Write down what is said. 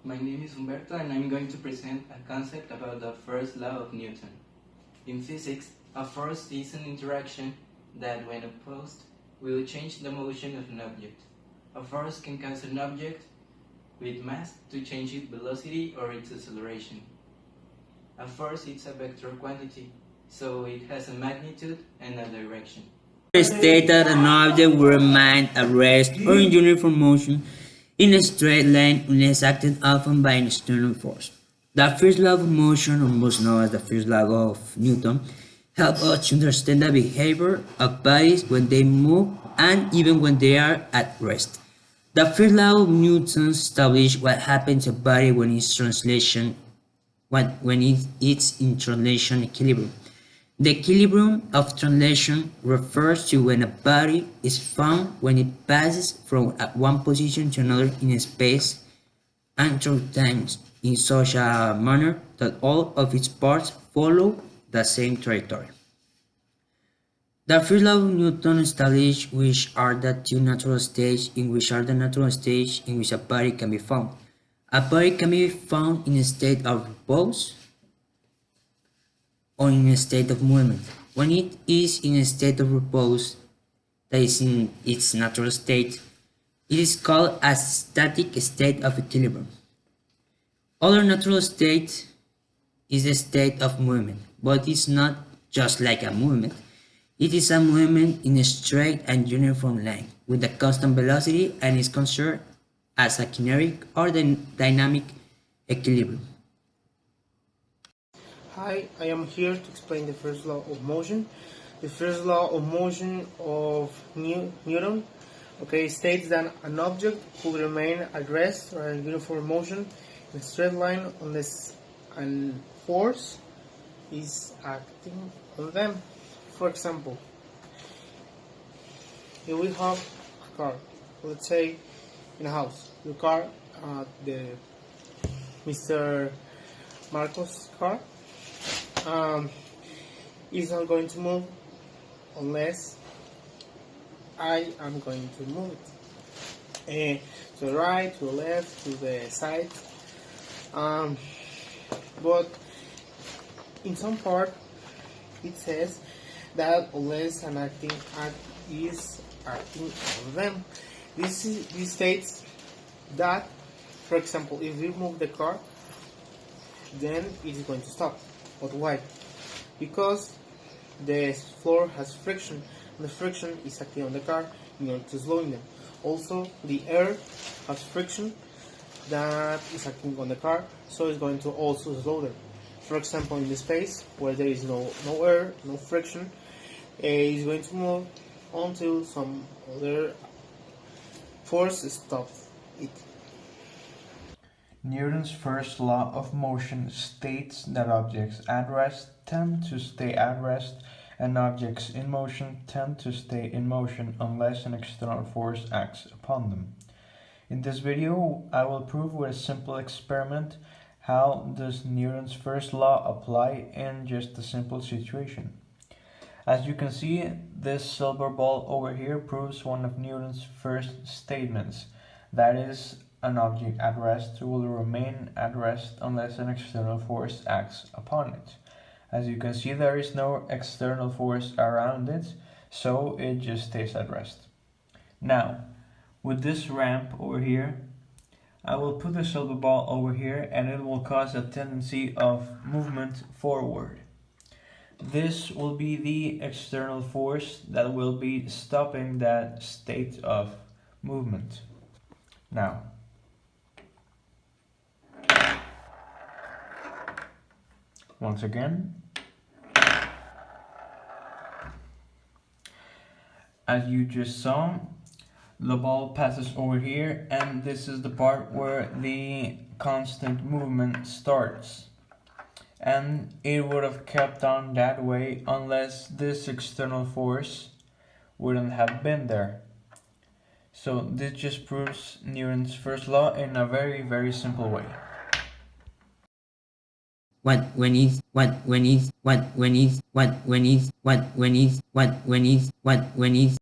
My name is Humberto and I'm going to present a concept about the first law of Newton. In physics, a force is an interaction that, when opposed, will change the motion of an object. A force can cause an object with mass to change its velocity or its acceleration. A force is a vector quantity, so it has a magnitude and a direction. State that an object will remain at rest or in uniform motion in a straight line unless acted upon by an external force. The first law of motion, or most known as the first law of Newton, helps us to understand the behavior of bodies when they move and even when they are at rest. The first law of Newton establishes what happens to a body when it's in translation equilibrium. The equilibrium of translation refers to when a body is found when it passes from one position to another in space and through time in such a manner that all of its parts follow the same trajectory. The first law of Newton establishes which are the natural states in which a body can be found. A body can be found in a state of repose or in a state of movement. When it is in a state of repose, that is in its natural state, it is called a static state of equilibrium. Other natural state is a state of movement, but it's not just like a movement. It is a movement in a straight and uniform line with a constant velocity and is considered as a kinetic or dynamic equilibrium. Hi, I am here to explain the first law of motion. The first law of motion of Newton states that an object will remain at rest or in uniform motion in a straight line unless a force is acting on them. For example, if we have a car, let's say in a house, the car, the Mr. Marcos' car, is not going to move unless I am going to move it to the right, to the left, to the side. But in some part it says that unless an acting act is acting on them. This states that, for example, if we move the car, then it is going to stop. But why? Because the floor has friction, and the friction is acting on the car in order to slow them. Also, the air has friction that is acting on the car, so it's going to also slow them. For example, in the space where there is no air, no friction, it is going to move until some other force stops it. Newton's first law of motion states that objects at rest tend to stay at rest and objects in motion tend to stay in motion unless an external force acts upon them. In this video, I will prove with a simple experiment how does Newton's first law apply in just a simple situation. As you can see, this silver ball over here proves one of Newton's first statements, that is, an object at rest will remain at rest unless an external force acts upon it. As you can see, there is no external force around it, so it just stays at rest. Now, with this ramp over here, I will put the silver ball over here and it will cause a tendency of movement forward. This will be the external force that will be stopping that state of movement. Now, once again, as you just saw, the ball passes over here and this is the part where the constant movement starts. And it would have kept on that way unless this external force wouldn't have been there. So this just proves Newton's first law in a very, very simple way. When is